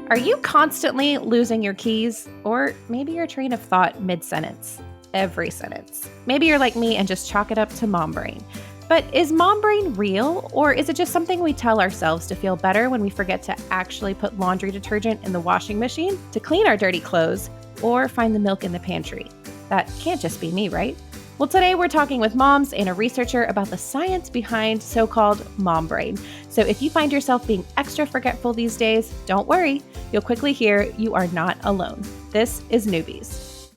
Are you constantly losing your keys? Or maybe your train of thought mid-sentence? Every sentence. Maybe you're like me and just chalk it up to mom brain. But is mom brain real, or is it just something we tell ourselves to feel better when we forget to actually put laundry detergent in the washing machine to clean our dirty clothes, or find the milk in the pantry? That can't just be me, right? Well, today we're talking with moms and a researcher about the science behind so-called mom brain. So if you find yourself being extra forgetful these days, don't worry. You'll quickly hear you are not alone. This is Newbies.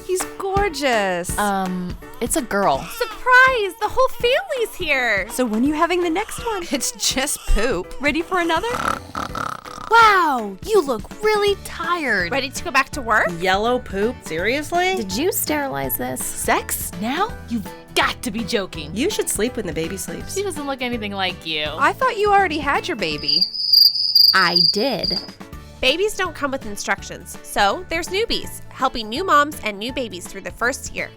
He's gorgeous. It's a girl. Surprise! The whole family's here. So when are you having the next one? It's just poop. Ready for another? Wow, you look really tired. Ready to go back to work? Yellow poop? Seriously? Did you sterilize this? Sex? Now? You've got to be joking. You should sleep when the baby sleeps. She doesn't look anything like you. I thought you already had your baby. I did. Babies don't come with instructions, so there's Newbies, helping new moms and new babies through the first year.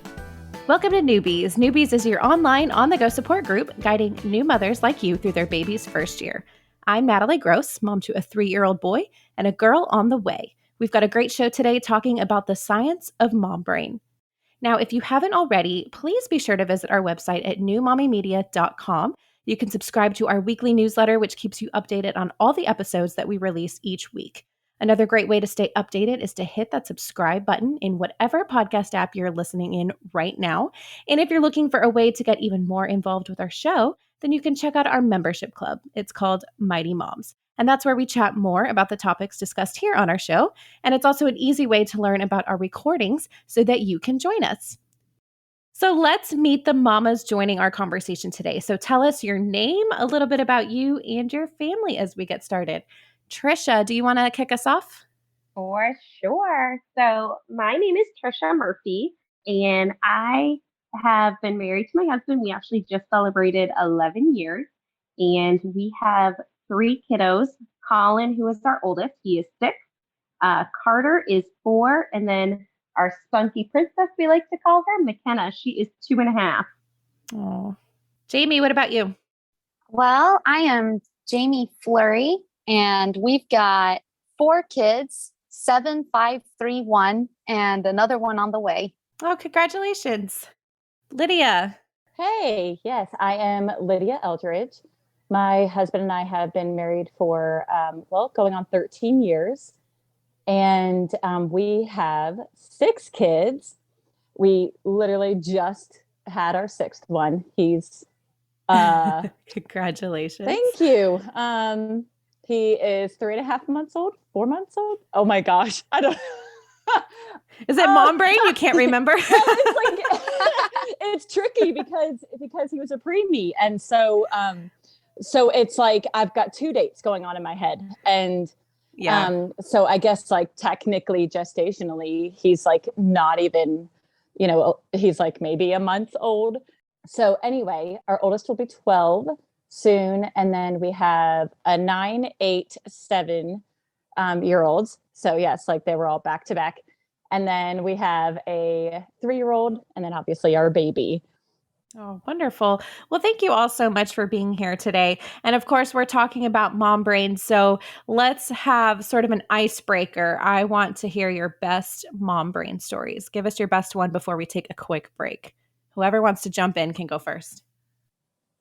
Welcome to Newbies. Newbies is your online on-the-go support group guiding new mothers like you through their baby's first year. I'm Natalie Gross, mom to a 3-year-old boy and a girl on the way. We've got a great show today talking about the science of mom brain. Now, if you haven't already, please be sure to visit our website at newmommymedia.com. You can subscribe to our weekly newsletter, which keeps you updated on all the episodes that we release each week. Another great way to stay updated is to hit that subscribe button in whatever podcast app you're listening in right now. And if you're looking for a way to get even more involved with our show, then you can check out our membership club. It's called Mighty Moms. And that's where we chat more about the topics discussed here on our show. And it's also an easy way to learn about our recordings so that you can join us. So let's meet the mamas joining our conversation today. So tell us your name, a little bit about you and your family as we get started. Trisha, do you want to kick us off? For sure. So my name is Trisha Murphy, and I have been married to my husband. We actually just celebrated 11 years, and we have 3 kiddos. Colin, who is our oldest, he is 6. Carter is 4, and then our spunky princess, we like to call her, McKenna. She is 2.5. Oh, Jamie, what about you? Well, I am Jamie Fleury, and we've got 4 kids, 7, 5, 3, 1, and another one on the way. Oh, congratulations. Lydia. Hey, yes, I am Lydia Eldridge. My husband and I have been married for, going on 13 years. And we have 6 kids. We literally just had our 6th one. He's Congratulations. Thank you. He is 3.5 months old, 4 months old. Oh my gosh. I don't Is it mom brain? You can't remember? It's tricky because he was a preemie. And so it's like I've got 2 dates going on in my head. And so I guess like technically gestationally, he's like not even, he's like maybe a month old. So anyway, our oldest will be 12 soon. And then we have a 9, 8, 7 year olds. So yes, like they were all back to back. And then we have a 3-year-old and then obviously our baby. Oh, wonderful. Well, thank you all so much for being here today. And of course, we're talking about mom brain. So let's have sort of an icebreaker. I want to hear your best mom brain stories. Give us your best one before we take a quick break. Whoever wants to jump in can go first.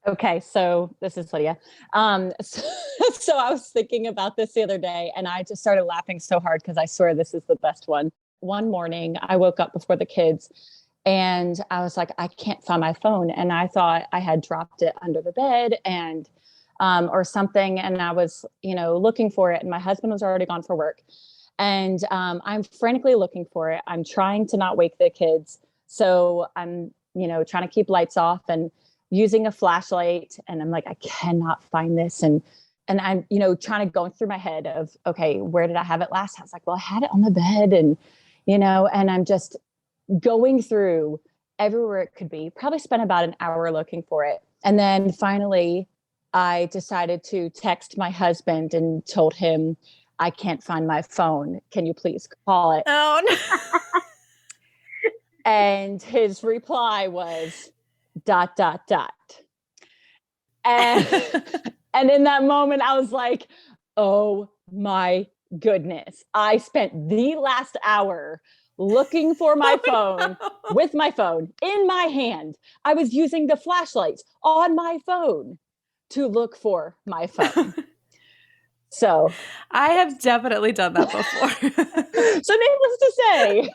Okay, so this is Lydia. So I was thinking about this the other day and I just started laughing so hard because I swear this is the best one. One morning, I woke up before the kids and I was like, I can't find my phone. And I thought I had dropped it under the bed and or something. And I was, looking for it. And my husband was already gone for work. And I'm frantically looking for it. I'm trying to not wake the kids. So I'm, trying to keep lights off and using a flashlight. And I'm like, I cannot find this. And I'm, trying to go through my head of, okay, where did I have it last? I was like, well, I had it on the bed and, and I'm just going through everywhere it could be, probably spent about an hour looking for it. And then finally I decided to text my husband and told him, I can't find my phone. Can you please call it? Oh, no. And his reply was ... And in that moment, I was like, Oh my goodness. I spent the last hour looking for my phone with my phone in my hand. I was using the flashlights on my phone to look for my phone. So I have definitely done that before. so needless to say,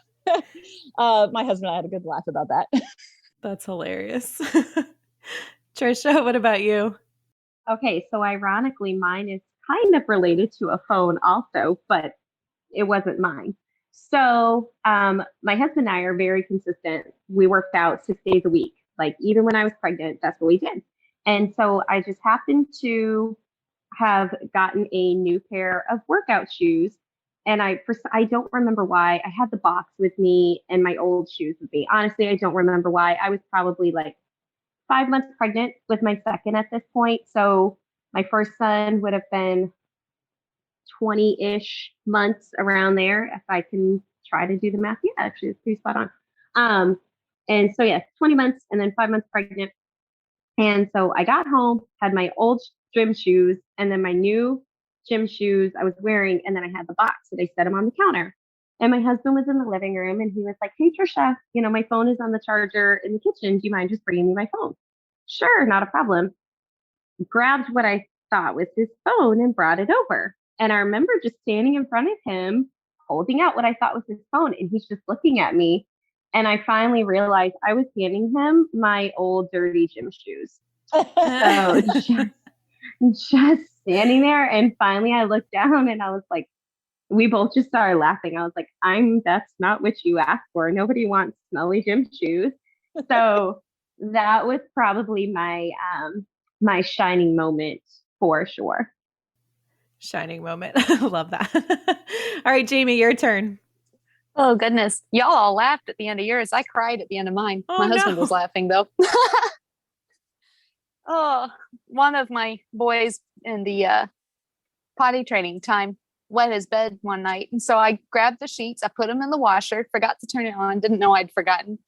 my husband and I had a good laugh about that. That's hilarious. Trisha, what about you? Okay, so ironically, mine is kind of related to a phone also, but it wasn't mine. So my husband and I are very consistent. We worked out 6 days a week. Like even when I was pregnant, that's what we did. And so I just happened to have gotten a new pair of workout shoes. And I don't remember why. I had the box with me and my old shoes with me. Honestly, I don't remember why. I was probably like 5 months pregnant with my second at this point. So my first son would have been 20-ish months around there. If I can try to do the math. Yeah, actually, it's pretty spot on. And so, yeah, 20 months and then 5 months pregnant. And so I got home, had my old gym shoes, and then my new gym shoes I was wearing. And then I had the box, and I set them on the counter. And my husband was in the living room, and he was like, "Hey, Trisha, my phone is on the charger in the kitchen. Do you mind just bringing me my phone?" Sure, not a problem. Grabbed what I thought was his phone and brought it over. And I remember just standing in front of him, holding out what I thought was his phone, and he's just looking at me. And I finally realized I was handing him my old dirty gym shoes. So just standing there, and finally I looked down and I was like, we both just started laughing. I was like, that's not what you asked for. Nobody wants smelly gym shoes. So that was probably my shining moment for sure. Shining moment. I love that. All right, Jamie, your turn. Oh, goodness. Y'all all laughed at the end of yours. I cried at the end of mine. Oh, my husband no. was laughing, though. Oh, one of my boys in the potty training time wet his bed one night. And so I grabbed the sheets, I put them in the washer, forgot to turn it on, didn't know I'd forgotten.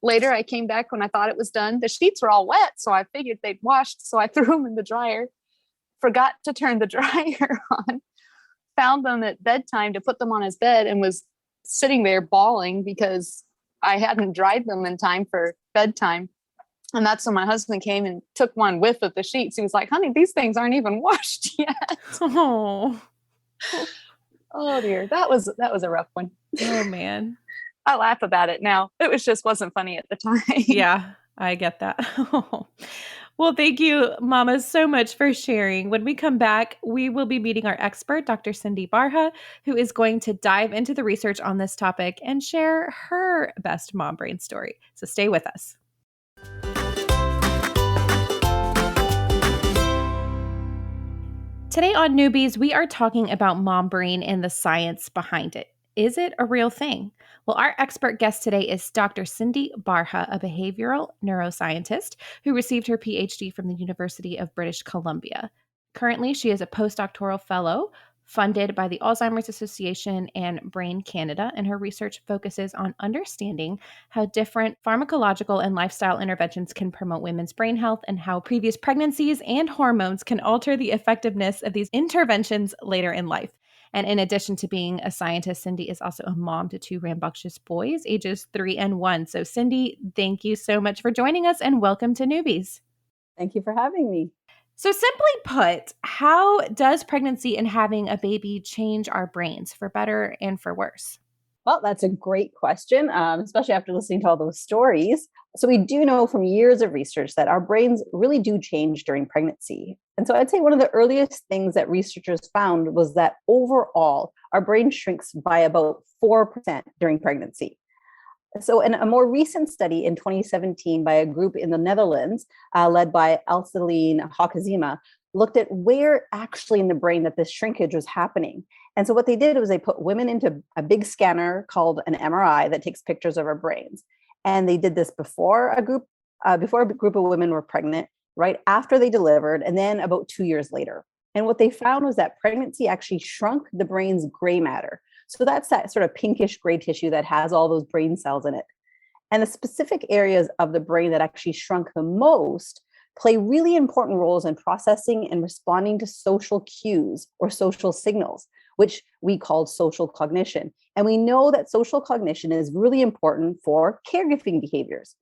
Later, I came back when I thought it was done. The sheets were all wet, so I figured they'd washed. So I threw them in the dryer, forgot to turn the dryer on, found them at bedtime to put them on his bed, and was sitting there bawling because I hadn't dried them in time for bedtime. And that's when my husband came and took one whiff of the sheets. He was like, "Honey, these things aren't even washed yet." Oh, Oh dear. That was a rough one. oh man. I laugh about it now. It wasn't funny at the time. Yeah, I get that. Well, thank you, mamas, so much for sharing. When we come back, we will be meeting our expert, Dr. Cindy Barha, who is going to dive into the research on this topic and share her best mom brain story. So stay with us. Today on Newbies, we are talking about mom brain and the science behind it. Is it a real thing? Well, our expert guest today is Dr. Cindy Barha, a behavioral neuroscientist who received her PhD from the University of British Columbia. Currently, she is a postdoctoral fellow funded by the Alzheimer's Association and Brain Canada, and her research focuses on understanding how different pharmacological and lifestyle interventions can promote women's brain health and how previous pregnancies and hormones can alter the effectiveness of these interventions later in life. And in addition to being a scientist, Cindy is also a mom to two rambunctious boys, ages 3 and 1. So Cindy, thank you so much for joining us and welcome to Newbies. Thank you for having me. So simply put, how does pregnancy and having a baby change our brains for better and for worse? Well, that's a great question, especially after listening to all those stories. So we do know from years of research that our brains really do change during pregnancy. And so I'd say one of the earliest things that researchers found was that overall, our brain shrinks by about 4% during pregnancy. So in a more recent study in 2017 by a group in the Netherlands, led by Elseline Hakazima, looked at where actually in the brain that this shrinkage was happening. And so what they did was they put women into a big scanner called an MRI that takes pictures of our brains. And they did this before a group of women were pregnant, right after they delivered, and then about 2 years later. And what they found was that pregnancy actually shrunk the brain's gray matter. So that's that sort of pinkish gray tissue that has all those brain cells in it. And the specific areas of the brain that actually shrunk the most play really important roles in processing and responding to social cues or social signals, which we call social cognition. And we know that social cognition is really important for caregiving behaviors.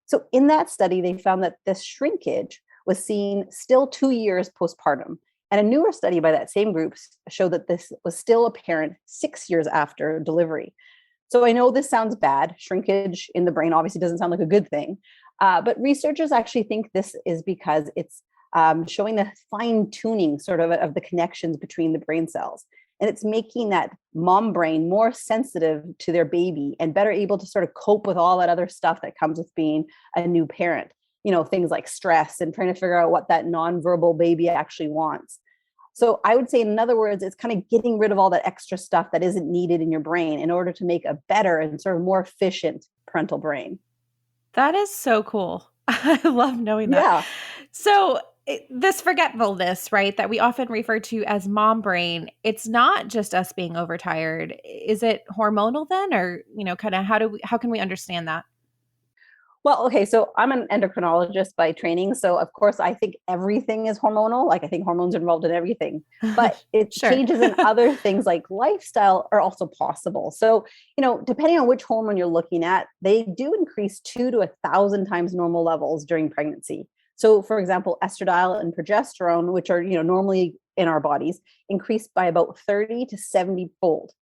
So in that study, they found that this shrinkage was seen still 2 years postpartum. And a newer study by that same group showed that this was still apparent 6 years after delivery. So I know this sounds bad. Shrinkage in the brain obviously doesn't sound like a good thing. But researchers actually think this is because it's showing the fine tuning sort of the connections between the brain cells. And it's making that mom brain more sensitive to their baby and better able to sort of cope with all that other stuff that comes with being a new parent. Things like stress and trying to figure out what that nonverbal baby actually wants. So I would say, in other words, it's kind of getting rid of all that extra stuff that isn't needed in your brain in order to make a better and sort of more efficient parental brain. That is so cool. I love knowing that. Yeah. So this forgetfulness, right, that we often refer to as mom brain, it's not just us being overtired. Is it hormonal then, or, kind of how can we understand that? Well, okay, so I'm an endocrinologist by training. So of course, I think everything is hormonal. Like I think hormones are involved in everything, but it Sure. changes in other things like lifestyle are also possible. So, depending on which hormone you're looking at, they do increase 2 to 1,000 times normal levels during pregnancy. So for example, estradiol and progesterone, which are, normally in our bodies, increase by about 30 to 70 fold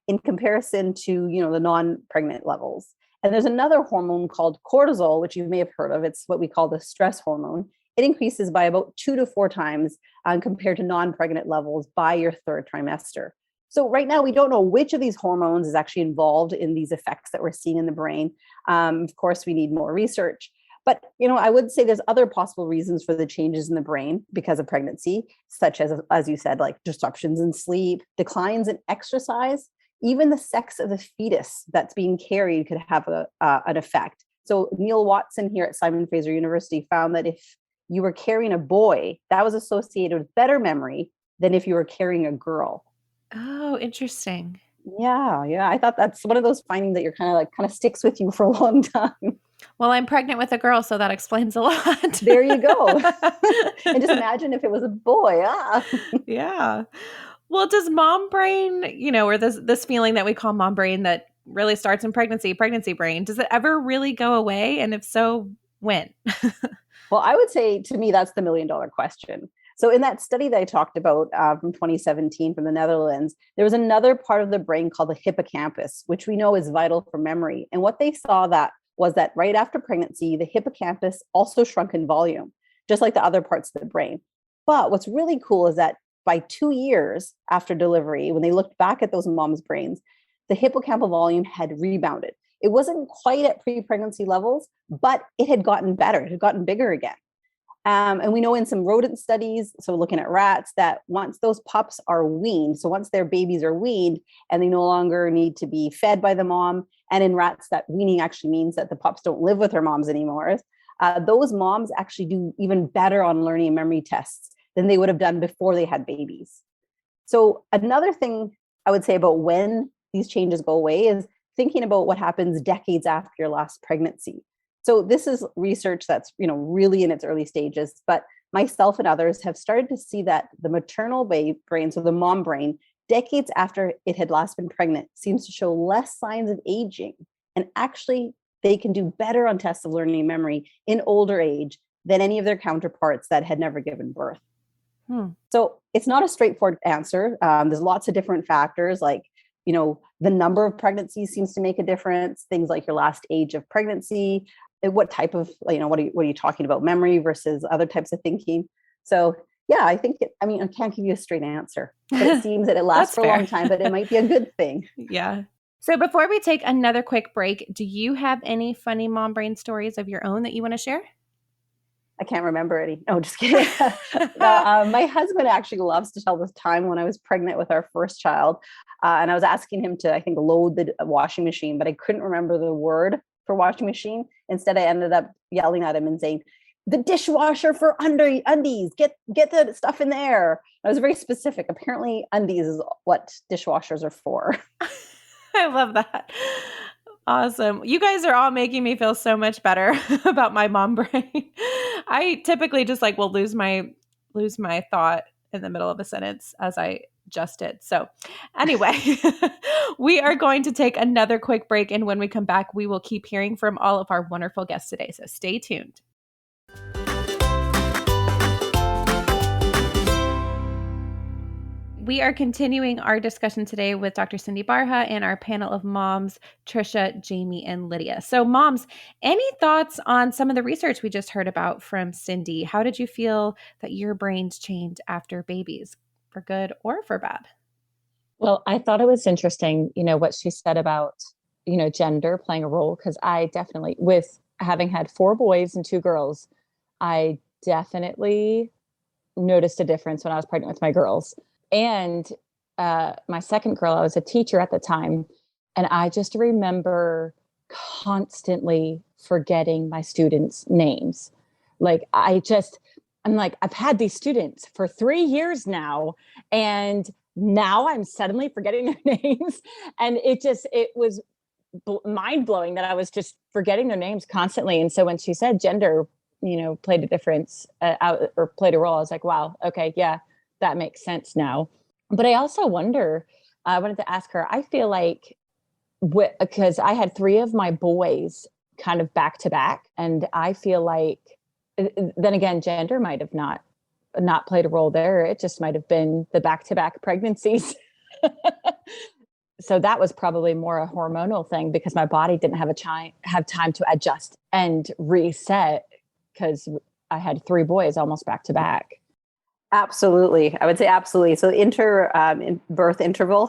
in comparison to, the non-pregnant levels. And there's another hormone called cortisol, which you may have heard of. It's what we call the stress hormone. It increases by about 2 to 4 times compared to non-pregnant levels by your third trimester. So right now, we don't know which of these hormones is actually involved in these effects that we're seeing in the brain. Of course, we need more research. But, I would say there's other possible reasons for the changes in the brain because of pregnancy, such as you said, like disruptions in sleep, declines in exercise. Even the sex of the fetus that's being carried could have an effect. So Neil Watson here at Simon Fraser University found that if you were carrying a boy, that was associated with better memory than if you were carrying a girl. Oh, interesting. Yeah. I thought that's one of those findings that you're kind of sticks with you for a long time. Well, I'm pregnant with a girl, so that explains a lot. There you go. And just imagine if it was a boy. Yeah. Well, does mom brain, or this feeling that we call mom brain that really starts in pregnancy brain, does it ever really go away? And if so, when? Well, I would say to me, that's the $1 million question. So in that study that I talked about from 2017 from the Netherlands, there was another part of the brain called the hippocampus, which we know is vital for memory. And what they saw was that right after pregnancy, the hippocampus also shrunk in volume, just like the other parts of the brain. But what's really cool is that by 2 years after delivery, when they looked back at those moms' brains, the hippocampal volume had rebounded. It wasn't quite at pre-pregnancy levels, but it had gotten better. It had gotten bigger again. And we know in some rodent studies, so looking at rats, that once those pups are weaned, so once their babies are weaned and they no longer need to be fed by the mom, and in rats that weaning actually means that the pups don't live with their moms anymore, those moms actually do even better on learning and memory tests than they would have done before they had babies. So another thing I would say about when these changes go away is thinking about what happens decades after your last pregnancy. So this is research that's, really in its early stages, but myself and others have started to see that the maternal brain, so the mom brain, decades after it had last been pregnant, seems to show less signs of aging. And actually, they can do better on tests of learning and memory in older age than any of their counterparts that had never given birth. So it's not a straightforward answer. There's lots of different factors, like, the number of pregnancies seems to make a difference. Things like your last age of pregnancy, what type of, what are you talking about, memory versus other types of thinking. So yeah, I think I can't give you a straight answer, but it seems that it lasts for a long time, but it might be a good thing. Yeah. So before we take another quick break, do you have any funny mom brain stories of your own that you want to share? I can't remember any. No, just kidding. My husband actually loves to tell this time when I was pregnant with our first child. And I was asking him to, I think, load the washing machine, but I couldn't remember the word for washing machine. Instead, I ended up yelling at him and saying, "The dishwasher for undies, get the stuff in there." I was very specific. Apparently undies is what dishwashers are for. I love that. Awesome. You guys are all making me feel so much better about my mom brain. I typically just like will lose my thought in the middle of a sentence as I just did. So anyway, we are going to take another quick break. And when we come back, we will keep hearing from all of our wonderful guests today. So stay tuned. We are continuing our discussion today with Dr. Cindy Barha and our panel of moms, Trisha, Jamie, and Lydia. So moms, any thoughts on some of the research we just heard about from Cindy? How did you feel that your brains changed after babies, for good or for bad? Well, I thought it was interesting, what she said about, gender playing a role, because I definitely, with having had 4 boys and 2 girls, I definitely noticed a difference when I was pregnant with my girls. And my second girl, I was a teacher at the time, and I just remember constantly forgetting my students' names. I'm like, I've had these students for 3 years now, and now I'm suddenly forgetting their names. And it was mind blowing that I was just forgetting their names constantly. And so when she said gender, played a difference or played a role, I was like, wow, okay, yeah, that makes sense now. But I also wonder, I wanted to ask her, I feel like because I had 3 of my boys kind of back to back, and I feel like, then again, gender might have not played a role there. It just might have been the back-to-back pregnancies. So that was probably more a hormonal thing, because my body didn't have time to adjust and reset, because I had 3 boys almost back to back. Absolutely. I would say absolutely. So birth interval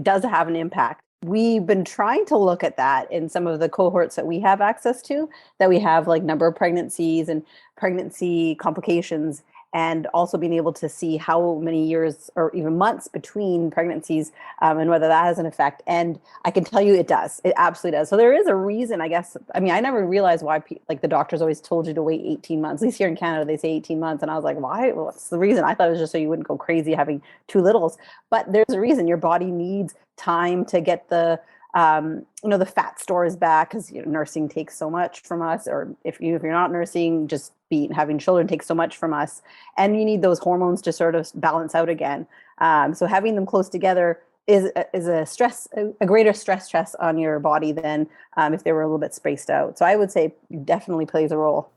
does have an impact. We've been trying to look at that in some of the cohorts that we have access to, that we have like number of pregnancies and pregnancy complications, and also being able to see how many years or even months between pregnancies, and whether that has an effect. And I can tell you it does. It absolutely does. So there is a reason, I guess. I mean, I never realized why the doctors always told you to wait 18 months. At least here in Canada, they say 18 months. And I was like, why? Well, what's the reason? I thought it was just so you wouldn't go crazy having 2 littles. But there's a reason. Your body needs time to get the fat stores back, because nursing takes so much from us, or if you're not nursing, just having children takes so much from us, and you need those hormones to sort of balance out again. So having them close together is a greater stress on your body than if they were a little bit spaced out. So I would say it definitely plays a role.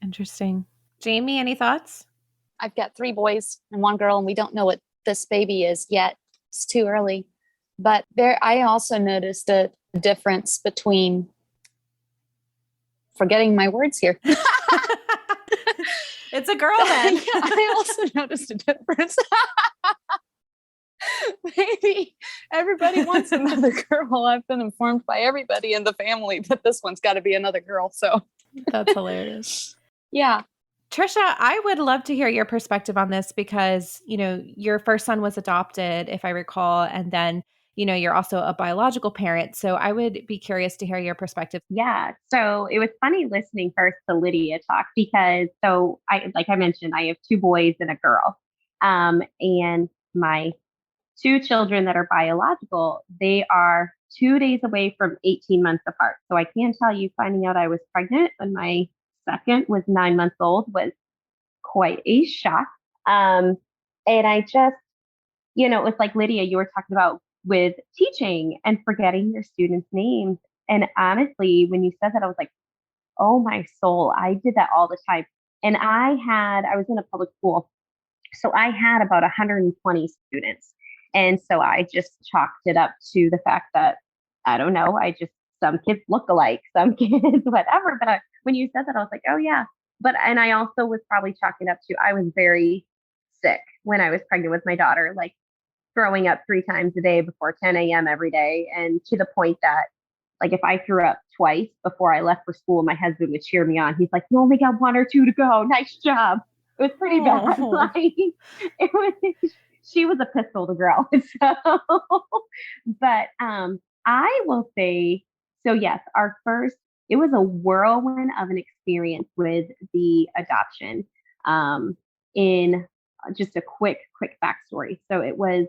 Interesting. Jamie, any thoughts? I've got 3 boys and 1 girl, and we don't know what this baby is yet. It's too early. But I also noticed a difference between, forgetting my words here. It's a girl then. Yeah, I also noticed a difference. Maybe everybody wants another girl. I've been informed by everybody in the family that this one's got to be another girl. So that's hilarious. Yeah. Trisha, I would love to hear your perspective on this, because, your first son was adopted, if I recall, and then, you're also a biological parent. So I would be curious to hear your perspective. Yeah. So it was funny listening first to Lydia talk, because like I mentioned, I have 2 boys and a girl. And my 2 children that are biological, they are 2 days away from 18 months apart. So I can tell you, finding out I was pregnant when my second was 9 months old was quite a shock. And I just, it's like Lydia, you were talking about with teaching and forgetting your students' names. And honestly, when you said that, I was like, oh my soul, I did that all the time. And I was in a public school, so I had about 120 students. And so I just chalked it up to the fact that, I don't know, some kids look alike, some kids, whatever. But when you said that, I was like, oh yeah. And I also was probably chalking up to, I was very sick when I was pregnant with my daughter, like throwing up 3 times a day before 10 a.m. every day. And to the point that, like, if I threw up twice before I left for school, my husband would cheer me on. He's like, you only got 1 or 2 to go. Nice job. It was pretty bad. She was a pistol to grow. So, but I will say, so yes, it was a whirlwind of an experience with the adoption. In just a quick backstory. So it was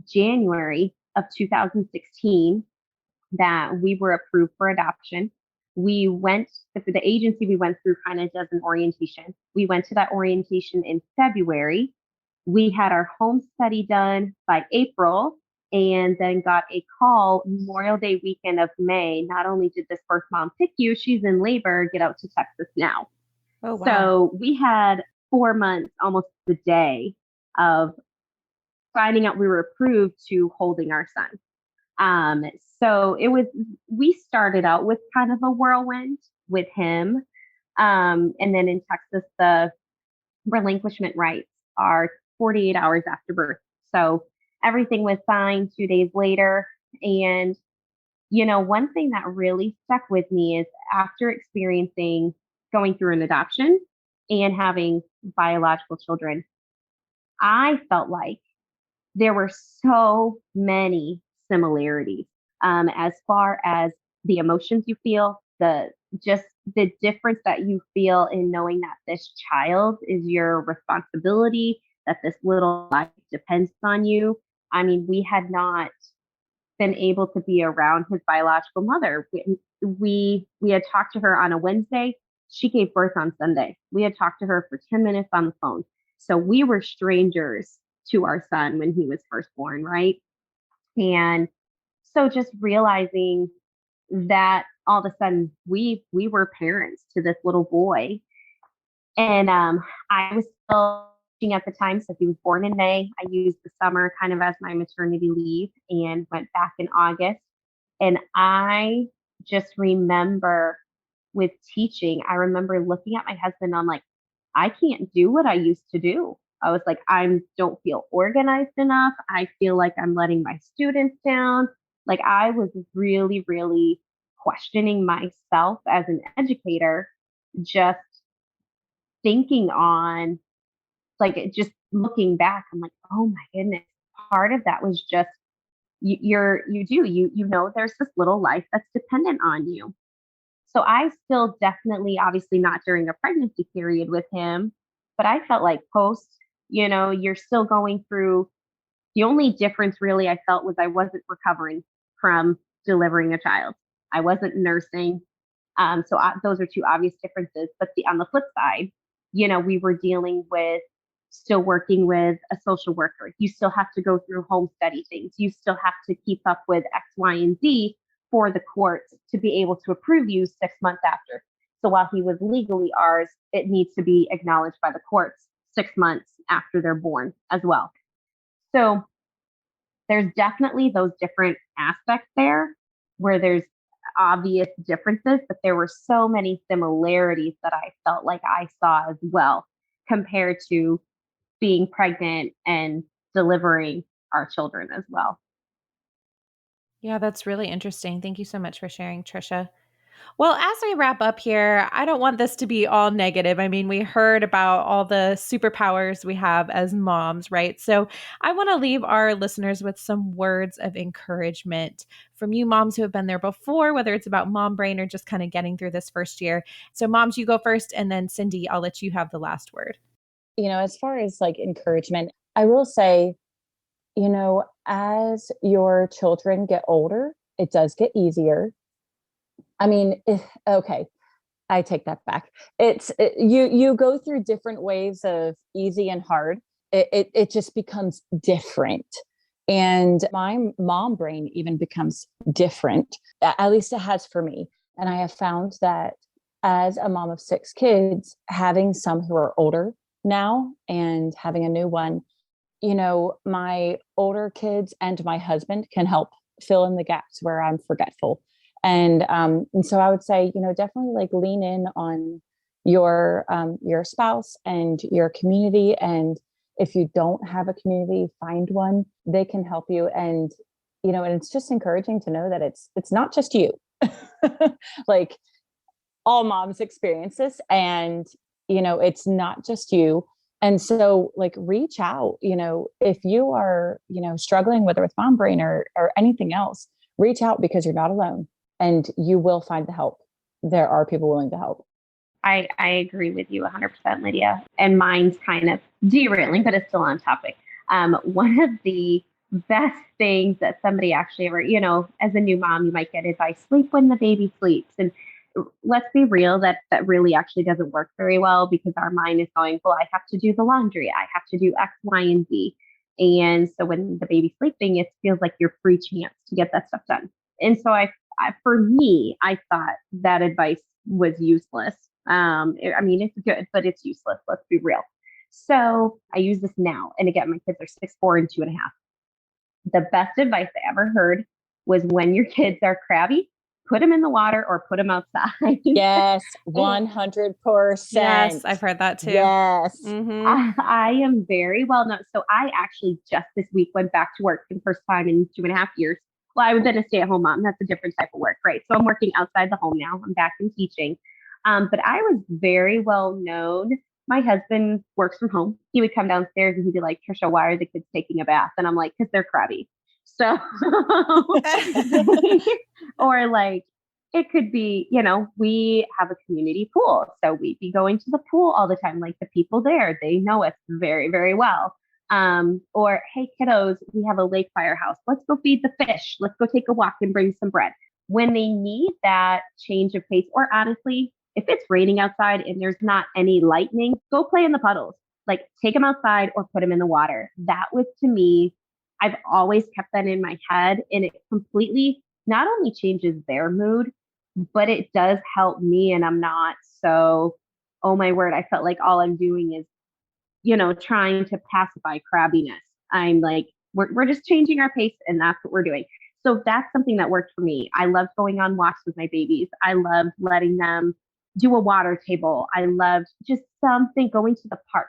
January of 2016. that we were approved for adoption. We went, the agency we went through kind of does an orientation. We went to that orientation in February. We had our home study done by April and then got a call Memorial Day weekend of May. Not only did this birth mom pick you, she's in labor, get out to Texas now. Oh, wow. So we had 4 months, almost the day of finding out we were approved to holding our son. So we started out with kind of a whirlwind with him. And then in Texas, the relinquishment rights are 48 hours after birth. So everything was signed 2 days later. And, one thing that really stuck with me is after experiencing going through an adoption and having biological children, I felt like there were so many similarities as far as the emotions you feel, the difference that you feel in knowing that this child is your responsibility, that this little life depends on you. I mean, we had not been able to be around his biological mother. We had talked to her on a Wednesday. She gave birth on Sunday. We had talked to her for 10 minutes on the phone. So we were strangers to our son when he was first born, right? And so just realizing that all of a sudden we were parents to this little boy. And I was still teaching at the time. So he was born in May. I used the summer kind of as my maternity leave and went back in August. And I just remember with teaching, I remember looking at my husband on like, I can't do what I used to do. I was like, I don't feel organized enough. I feel like I'm letting my students down. Like I was really, really questioning myself as an educator, just thinking on like, just looking back, I'm like, oh my goodness. Part of that was just, you know, there's this little life that's dependent on you. So I still definitely, obviously not during a pregnancy period with him, but I felt like post, you're still going through. The only difference really I felt was I wasn't recovering from delivering a child. I wasn't nursing. Those are two obvious differences. But on the flip side, we were dealing with still working with a social worker. You still have to go through home study things. You still have to keep up with X, Y, and Z for the courts to be able to approve you 6 months after. So while he was legally ours, it needs to be acknowledged by the courts 6 months after they're born as well. So there's definitely those different aspects there where there's obvious differences, but there were so many similarities that I felt like I saw as well compared to being pregnant and delivering our children as well. Yeah, that's really interesting. Thank you so much for sharing, Trisha. Well, as we wrap up here, I don't want this to be all negative. I mean, we heard about all the superpowers we have as moms, right? So I want to leave our listeners with some words of encouragement from you moms who have been there before, whether it's about mom brain or just kind of getting through this first year. So moms, you go first, and then Cindy, I'll let you have the last word. As far as like encouragement, I will say, as your children get older, it does get easier. I mean, okay, I take that back. You go through different waves of easy and hard. It just becomes different. And my mom brain even becomes different. At least it has for me. And I have found that as a mom of 6 kids, having some who are older now and having a new one, my older kids and my husband can help fill in the gaps where I'm forgetful. And so I would say, definitely like lean in on your spouse and your community. And if you don't have a community, find one. They can help you. And, and it's just encouraging to know that it's not just you. Like all moms experience this, and, it's not just you. And so like reach out, if you are, struggling whether with mom brain or anything else, reach out because you're not alone. And you will find the help. There are people willing to help. I agree with you 100%, Lydia. And mine's kind of derailing, but it's still on topic. One of the best things that somebody actually ever, as a new mom, you might get advice, sleep when the baby sleeps. And let's be real, that really actually doesn't work very well because our mind is going, well, I have to do the laundry. I have to do X, Y, and Z. And so when the baby's sleeping, it feels like your free chance to get that stuff done. And so for me, I thought that advice was useless. I mean, it's good, but it's useless. Let's be real. So I use this now. And again, my kids are 6'4" and 2.5. The best advice I ever heard was when your kids are crabby, put them in the water or put them outside. Yes, 100%. Yes, I've heard that too. Yes. Mm-hmm. I am very well known. So I actually just this week went back to work for the first time in 2.5 years. Well, I've been a stay-at-home mom. That's a different type of work, right? So I'm working outside the home now. I'm back in teaching. But I was very well known. My husband works from home. He would come downstairs and he'd be like, Trisha, why are the kids taking a bath? And I'm like, because they're crabby. So, or like, it could be, we have a community pool. So we'd be going to the pool all the time. Like the people there, they know us very, very well. Or, hey, kiddos, we have a lake firehouse. Let's go feed the fish. Let's go take a walk and bring some bread. When they need that change of pace, or honestly, if it's raining outside and there's not any lightning, go play in the puddles. Like take them outside or put them in the water. That was, to me, I've always kept that in my head, and it completely not only changes their mood, but it does help me. And I'm not so, oh my word, I felt like all I'm doing is, trying to pacify crabbiness. I'm like, we're just changing our pace, and that's what we're doing. So that's something that worked for me. I loved going on walks with my babies. I loved letting them do a water table. I loved just going to the park.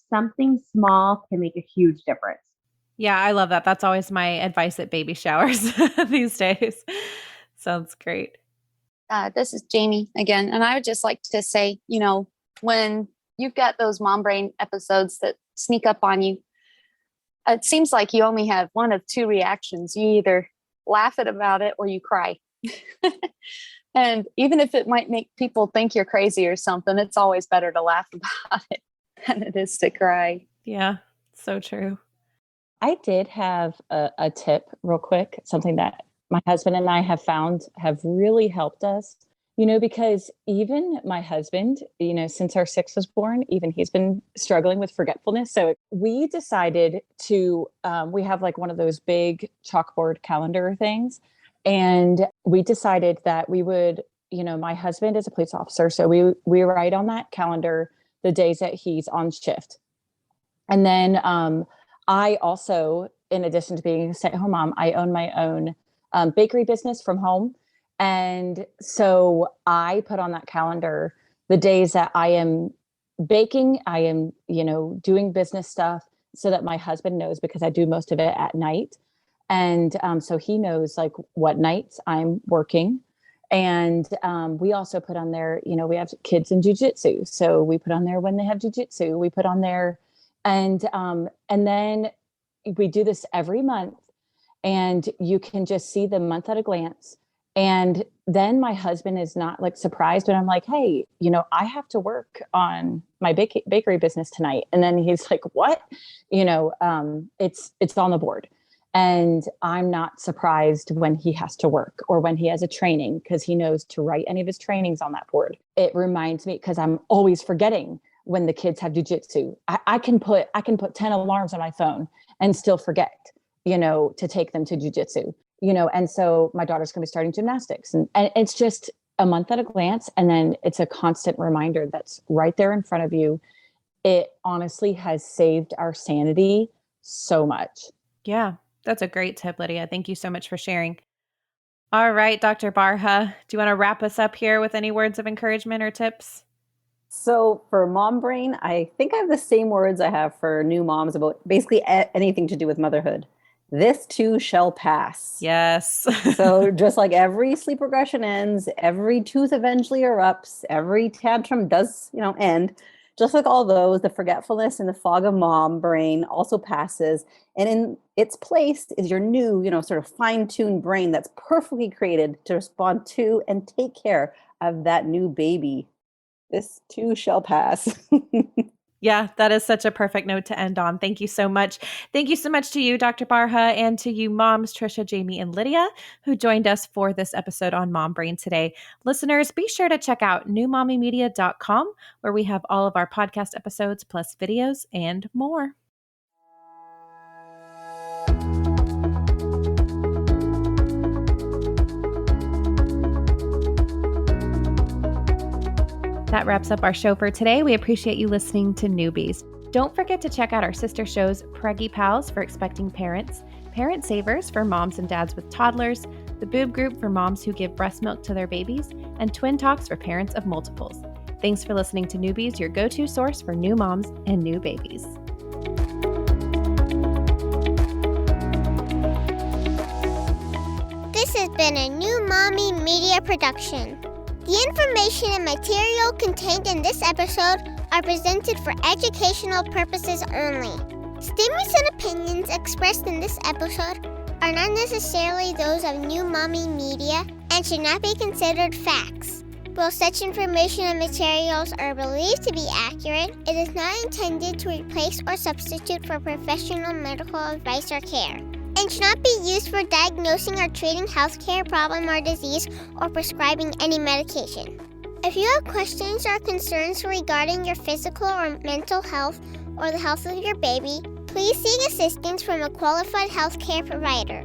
Something small can make a huge difference. Yeah, I love that. That's always my advice at baby showers these days. Sounds great. This is Jamie again. And I would just like to say, when you've got those mom brain episodes that sneak up on you, it seems like you only have one of two reactions. You either laugh about it or you cry. And even if it might make people think you're crazy or something, it's always better to laugh about it than it is to cry. Yeah, so true. I did have a tip real quick, something that my husband and I have found have really helped us, because even my husband, since our 6 was born, even he's been struggling with forgetfulness. So we decided to, we have like one of those big chalkboard calendar things. And we decided that we would, my husband is a police officer. So we write on that calendar the days that he's on shift. And then I also, in addition to being a stay-at-home mom, I own my own bakery business from home. And so I put on that calendar the days that I am baking, I am, doing business stuff so that my husband knows, because I do most of it at night. And so he knows like what nights I'm working. And we also put on there, we have kids in jujitsu. So we put on there when they have jujitsu, we put on there. And then we do this every month, and you can just see the month at a glance. And then my husband is not like surprised when I'm like, hey, I have to work on my bakery business tonight. And then he's like, what? It's on the board. And I'm not surprised when he has to work or when he has a training, because he knows to write any of his trainings on that board. It reminds me, because I'm always forgetting when the kids have jujitsu. I can put 10 alarms on my phone and still forget, to take them to jujitsu, and so my daughter's going to be starting gymnastics, and it's just a month at a glance. And then it's a constant reminder that's right there in front of you. It honestly has saved our sanity so much. Yeah, that's a great tip, Lydia. Thank you so much for sharing. All right, Dr. Barha, do you want to wrap us up here with any words of encouragement or tips? So for Mom Brain, I think I have the same words I have for new moms about basically anything to do with motherhood. This too shall pass. Yes. So just like every sleep regression ends, every tooth eventually erupts, every tantrum does, end. Just like all those, the forgetfulness and the fog of mom brain also passes. And in its place is your new, sort of fine-tuned brain that's perfectly created to respond to and take care of that new baby. This too shall pass. Yeah, that is such a perfect note to end on. Thank you so much. Thank you so much to you, Dr. Barha, and to you moms, Trisha, Jamie, and Lydia, who joined us for this episode on Mom Brain today. Listeners, be sure to check out newmommymedia.com, where we have all of our podcast episodes, plus videos and more. That wraps up our show for today. We appreciate you listening to Newbies. Don't forget to check out our sister shows, Preggy Pals for expecting parents, Parent Savers for moms and dads with toddlers, the Boob Group for moms who give breast milk to their babies, and Twin Talks for parents of multiples. Thanks for listening to Newbies, your go-to source for new moms and new babies. This has been a New Mommy Media production. The information and material contained in this episode are presented for educational purposes only. Statements and opinions expressed in this episode are not necessarily those of New Mommy Media and should not be considered facts. While such information and materials are believed to be accurate, it is not intended to replace or substitute for professional medical advice or care, and should not be used for diagnosing or treating healthcare problem or disease or prescribing any medication. If you have questions or concerns regarding your physical or mental health or the health of your baby, please seek assistance from a qualified healthcare provider.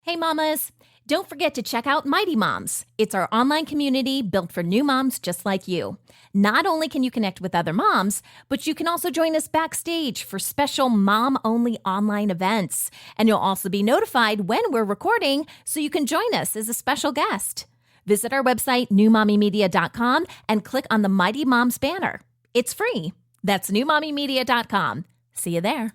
Hey mamas, don't forget to check out Mighty Moms. It's our online community built for new moms just like you. Not only can you connect with other moms, but you can also join us backstage for special mom-only online events. And you'll also be notified when we're recording so you can join us as a special guest. Visit our website, newmommymedia.com, and click on the Mighty Moms banner. It's free. That's newmommymedia.com. See you there.